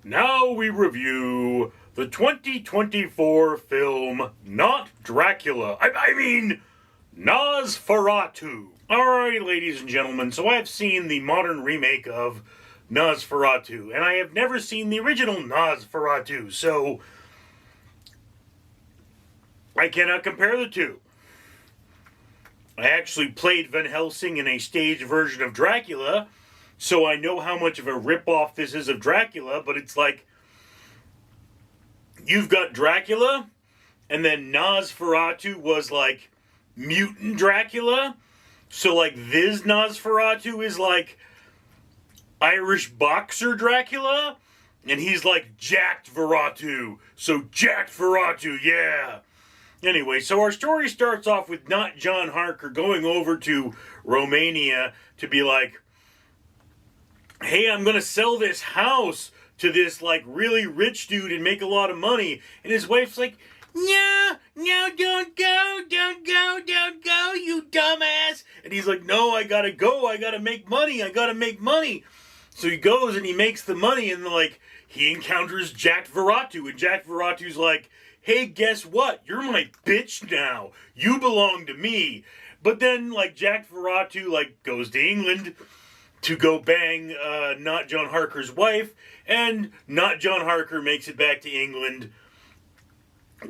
Now we review the 2024 film Not Dracula. I mean, Nosferatu. Alright, ladies and gentlemen, so I've seen the modern remake of Nosferatu, and I have never seen the original Nosferatu, so I cannot compare the two. I actually played Van Helsing in a staged version of Dracula, so I know how much of a ripoff this is of Dracula, but it's like, you've got Dracula, and then Nosferatu was like mutant Dracula, so like this Nosferatu is like Irish boxer Dracula, and he's like jacked Veratu, so jacked Veratu, yeah. Anyway, so our story starts off with not John Harker going over to Romania to be like, hey, I'm going to sell this house to this, like, really rich dude and make a lot of money. And his wife's like, no, don't go, you dumbass. And he's like, no, I gotta go, I gotta make money. So he goes and he makes the money, and, like, he encounters Jack Veratu, and Jack Veratu's like, hey, guess what? You're my bitch now. You belong to me. But then, like, Jack Veratu, like, goes to England to go bang not John Harker's wife, and not John Harker makes it back to England.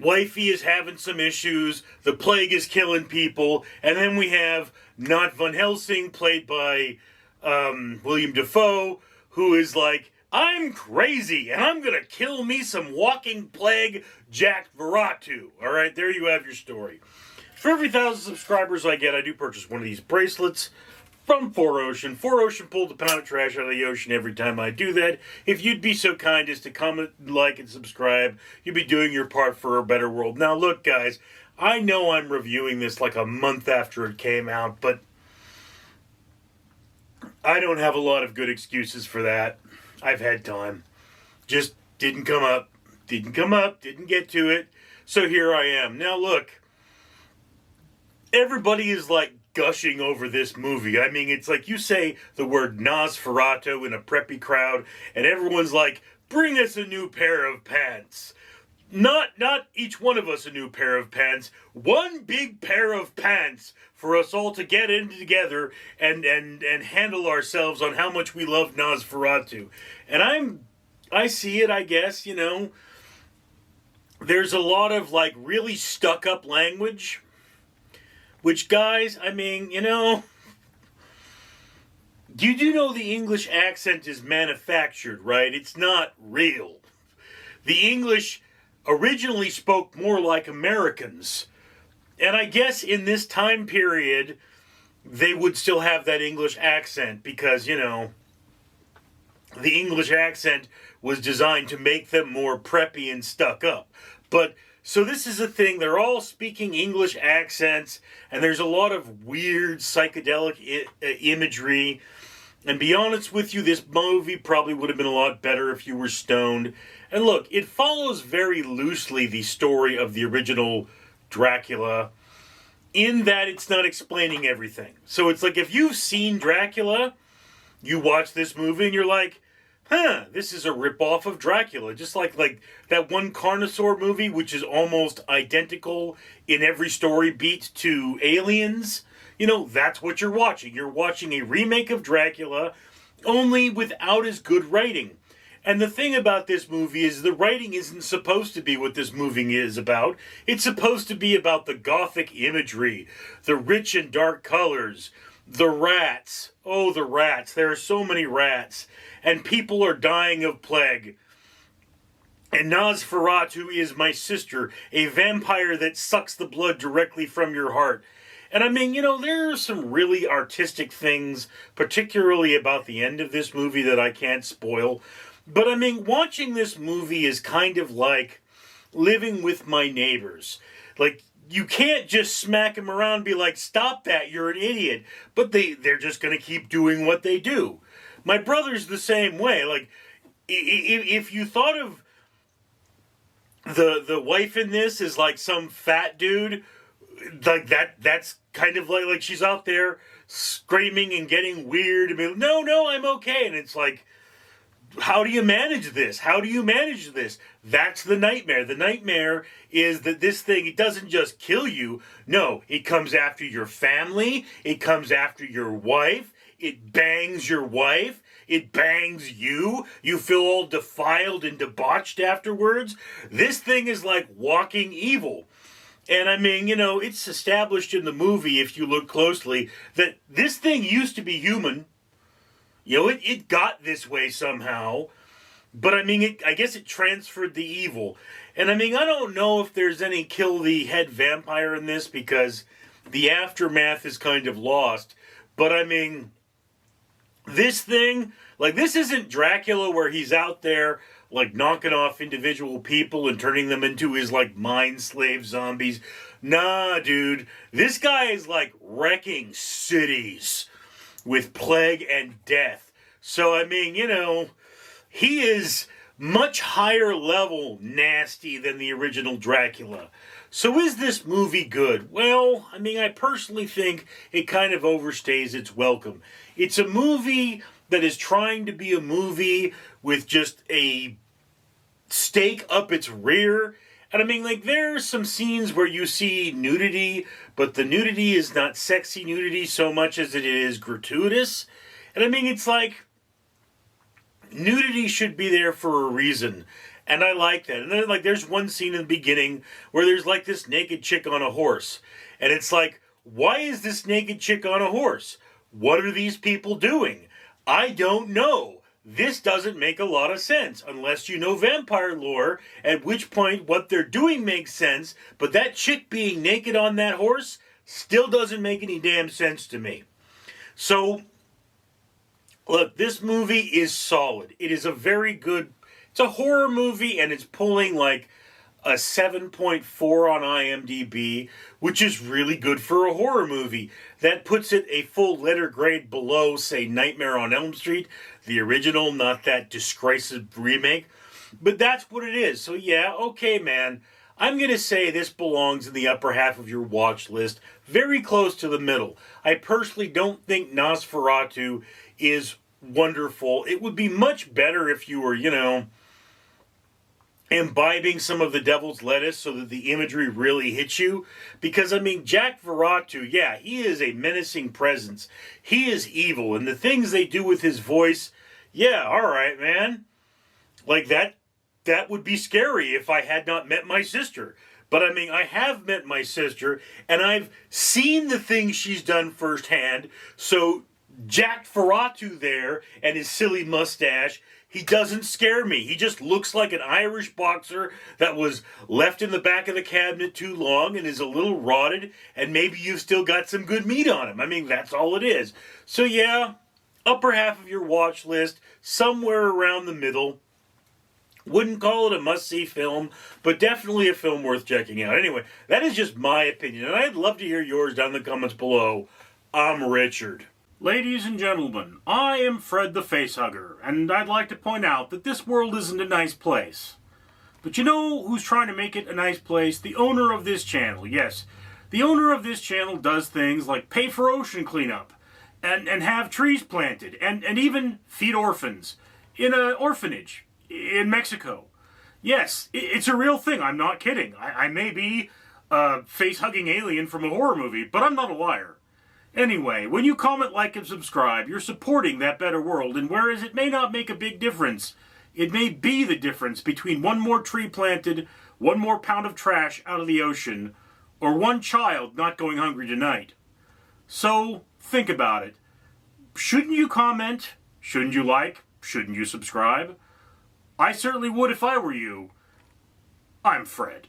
Wifey is having some issues, the plague is killing people, and then we have not Van Helsing, played by William Dafoe, who is like, I'm crazy, and I'm gonna kill me some walking plague Jack Veratu. Alright, there you have your story. For every 1,000 subscribers I get, I do purchase one of these bracelets from 4Ocean. 4Ocean pulled a pound of trash out of the ocean every time I do that. If you'd be so kind as to comment, like, and subscribe, you'd be doing your part for a better world. Now, look, guys, I know I'm reviewing this like a month after it came out, but I don't have a lot of good excuses for that. I've had time. Just didn't come up, didn't get to it. So here I am. Now, look, everybody is like gushing over this movie. I mean, it's like you say the word Nosferatu in a preppy crowd, and everyone's like, bring us a new pair of pants. Not each one of us a new pair of pants. One big pair of pants for us all to get in together and handle ourselves on how much we love Nosferatu. And I see it, I guess, you know. There's a lot of like really stuck up language, which, guys, I mean, you know, you do know the English accent is manufactured, right? It's not real. The English originally spoke more like Americans. And I guess in this time period, they would still have that English accent because, you know, the English accent was designed to make them more preppy and stuck up. But so this is a thing, they're all speaking English accents, and there's a lot of weird psychedelic imagery. And be honest with you, this movie probably would have been a lot better if you were stoned. And look, it follows very loosely the story of the original Dracula, in that it's not explaining everything. So it's like if you've seen Dracula, you watch this movie and you're like, this is a ripoff of Dracula. Just like that one Carnosaur movie, which is almost identical in every story beat to Aliens. You know, that's what you're watching. You're watching a remake of Dracula, only without as good writing. And the thing about this movie is the writing isn't supposed to be what this movie is about. It's supposed to be about the gothic imagery, the rich and dark colors, the rats. Oh, the rats. There are so many rats. And people are dying of plague. And Nosferatu is my sister, a vampire that sucks the blood directly from your heart. And I mean, you know, there are some really artistic things, particularly about the end of this movie, that I can't spoil. But I mean, watching this movie is kind of like living with my neighbors. Like, you can't just smack them around and be like, stop that, you're an idiot. But they're just going to keep doing what they do. My brother's the same way. Like, if you thought of the wife in this as like some fat dude, like that's kind of like she's out there screaming and getting weird and being, no, I'm okay. And it's like, how do you manage this? How do you manage this? That's the nightmare. The nightmare is that this thing, it doesn't just kill you. No, it comes after your family. It comes after your wife. It bangs your wife. It bangs you. You feel all defiled and debauched afterwards. This thing is like walking evil. And I mean, it's established in the movie, if you look closely, that this thing used to be human. It got this way somehow. But I mean, I guess it transferred the evil. And I mean, I don't know if there's any kill the head vampire in this because the aftermath is kind of lost. But I mean, this thing, like, this isn't Dracula where he's out there, like, knocking off individual people and turning them into his, like, mind slave zombies. Nah, dude. This guy is, like, wrecking cities with plague and death. So, I mean, he is much higher level nasty than the original Dracula. So is this movie good? Well, I mean, I personally think it kind of overstays its welcome. It's a movie that is trying to be a movie with just a stake up its rear. And I mean, like, there are some scenes where you see nudity, but the nudity is not sexy nudity so much as it is gratuitous. And I mean, it's like, nudity should be there for a reason. And I like that. And then, like, there's one scene in the beginning where there's, like, this naked chick on a horse. And it's like, why is this naked chick on a horse? What are these people doing? I don't know. This doesn't make a lot of sense unless you know vampire lore, at which point what they're doing makes sense, but that chick being naked on that horse still doesn't make any damn sense to me. So, look, this movie is solid. It is a very good, it's a horror movie, and it's pulling like a 7.4 on IMDb, which is really good for a horror movie. That puts it a full letter grade below, say, Nightmare on Elm Street, the original, not that disgraceful remake. But that's what it is. So yeah, okay, man. I'm going to say this belongs in the upper half of your watch list, very close to the middle. I personally don't think Nosferatu is wonderful. It would be much better if you were, imbibing some of the devil's lettuce so that the imagery really hits you. Because, I mean, Jack Veratu, yeah, he is a menacing presence. He is evil. And the things they do with his voice, yeah, all right, man. Like, that would be scary if I had not met my sister. But, I mean, I have met my sister, and I've seen the things she's done firsthand. So, Jack Veratu there and his silly mustache, he doesn't scare me. He just looks like an Irish boxer that was left in the back of the cabinet too long and is a little rotted, and maybe you've still got some good meat on him. I mean, that's all it is. So yeah, upper half of your watch list, somewhere around the middle. Wouldn't call it a must-see film, but definitely a film worth checking out. Anyway, that is just my opinion, and I'd love to hear yours down in the comments below. I'm Richard. Ladies and gentlemen, I am Fred the Facehugger, and I'd like to point out that this world isn't a nice place. But you know who's trying to make it a nice place? The owner of this channel, yes. The owner of this channel does things like pay for ocean cleanup, and have trees planted, and even feed orphans in an orphanage in Mexico. Yes, it's a real thing, I'm not kidding. I may be a face-hugging alien from a horror movie, but I'm not a liar. Anyway, when you comment, like, and subscribe, you're supporting that better world, and whereas it may not make a big difference, it may be the difference between one more tree planted, one more pound of trash out of the ocean, or one child not going hungry tonight. So, think about it. Shouldn't you comment? Shouldn't you like? Shouldn't you subscribe? I certainly would if I were you. I'm Fred.